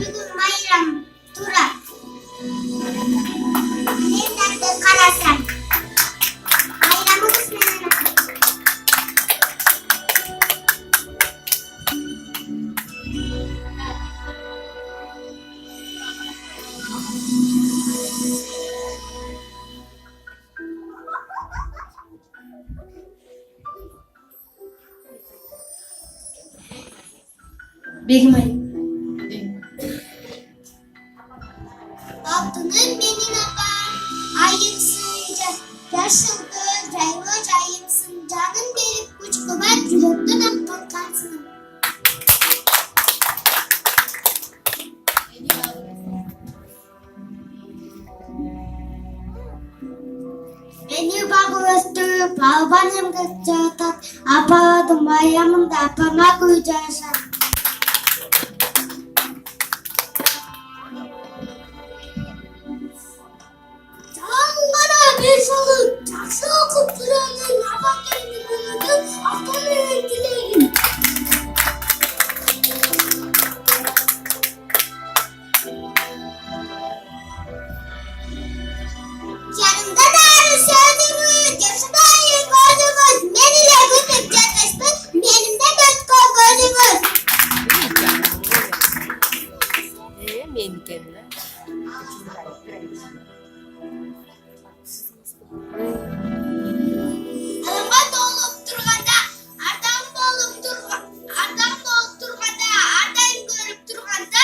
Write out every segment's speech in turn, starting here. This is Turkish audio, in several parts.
Bugün bayram. Tura. Nerede Karasan? Bayramımız ne? Begüm Ali. Altının benim apam. Ayıksınca. Yaşıl göz, rayvoş ayıksın. Canım delik kuş kubat. Yürekten aktan kansın. Beni bağırıştırıp havanım kıçatak. Apaladım ayağımda apama koyacaksın. Bana bir salı taşı okup duranın apaklarını bulundu. Aptanın renklerim. Yanımda da sözümü, yaşımda yıl gözümüz. Benimle gündüz çatıştı, benim de göz gözümüz. Men kendine. Alama dolup durganda, adam dolup durganda, adayım görüp durganda,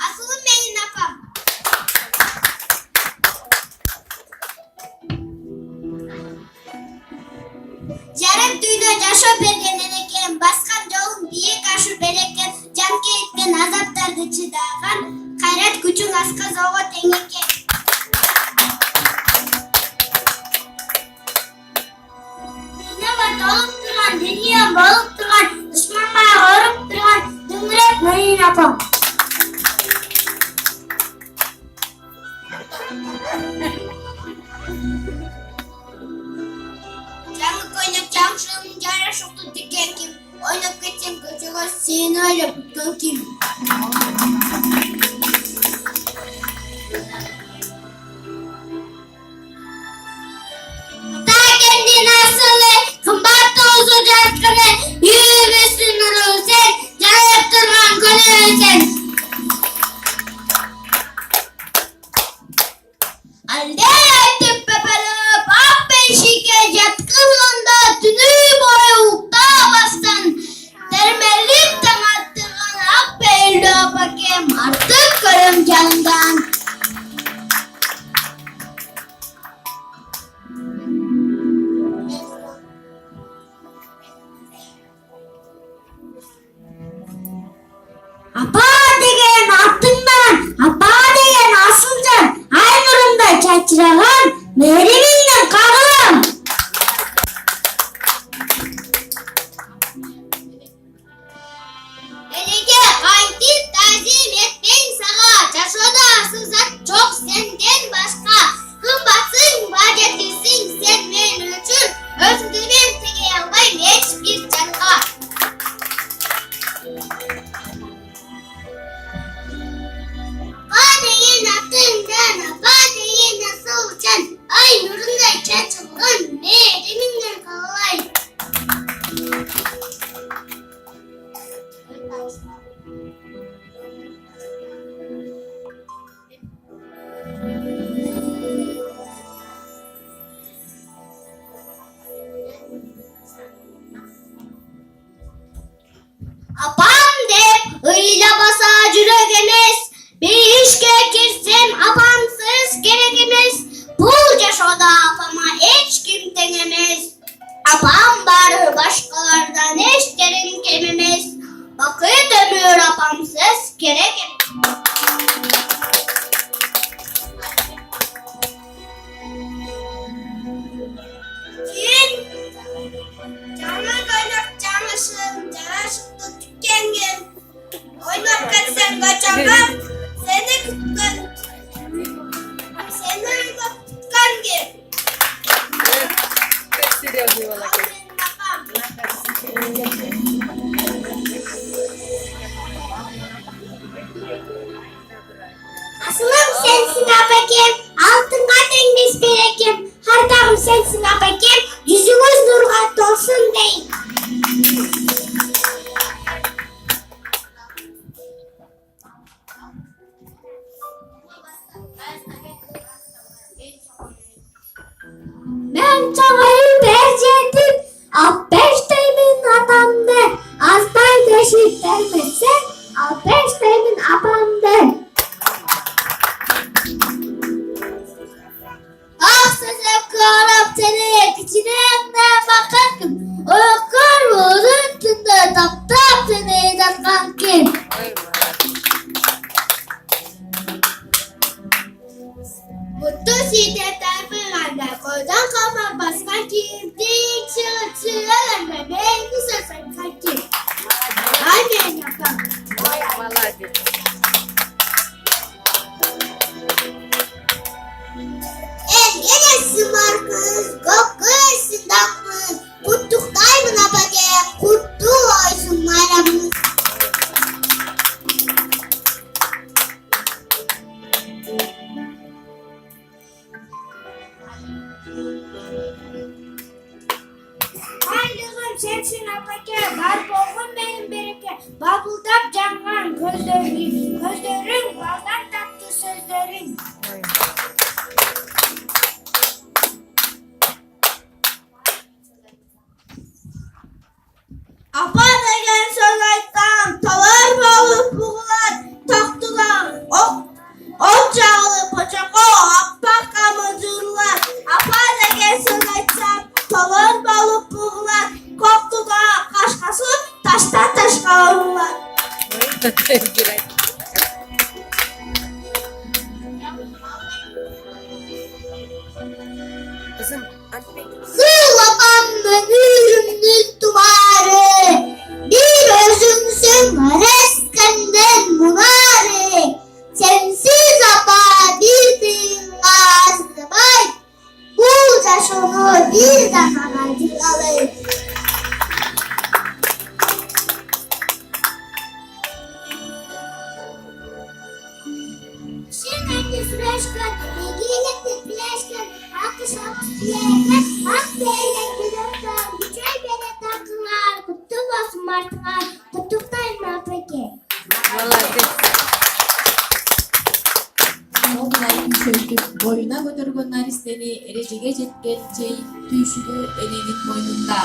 asılım benim apam. Yarım düğüne caşo bergeneneken, baskan jolun biye kaşı bereken, canke etken azaptardı çıdağan, kayrat gücün aska zoğa tengeken. Dolup duran, dünya balık duran, düşman bana ağırıp duran, dümürek benim apam. Canlı koynak camşığım, cara şoktu diken kim, oynak geçsem göçüğü seni öyle bütün kim. sensin apake, var boğun benim bereke. Babıldap canlan gözlerin, gözlerin, baldan tatlı sözlerin. Apa degen söz aytsam, talar balık buğular, toktular, ok çağılı poçako, appak kamıcırlar. Apa degen söz aytsam, talar balık buğular, koktular, kaşkası, taştan taşka vururlar. Güray. Kızım anne. Sığlamam önümlük duvarı, bir özümsün reskenden munari. Sensiz apa bir bin ağızlı bay, bu taş onu bir daha acıkalı. Şimdi süreçken, ilgiyle tepkileşken, alkışlamış diyerekten, hak beyle gülürken, güçel beni takılar, kutu basın martılar, kutuktayım ben peki. Vallahi de. Oğlayım çözdük boyuna götürgön naristeni erecege jetken çey tüyüşüdü enenin boynunda.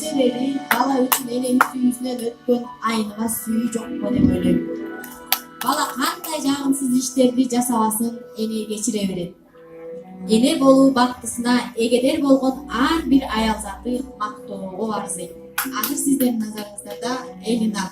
Sebebi bala üçün enenin süyüsünden ötkön aynıma suyu çok böyle. Bala kanday жағымсыз işlerdi жасабасын ene geçireverin. Ene болуу бактысына эгедер болгон ар бир аял заты мактоого арзый. Азыр сиздердин назарыңыздарда Элина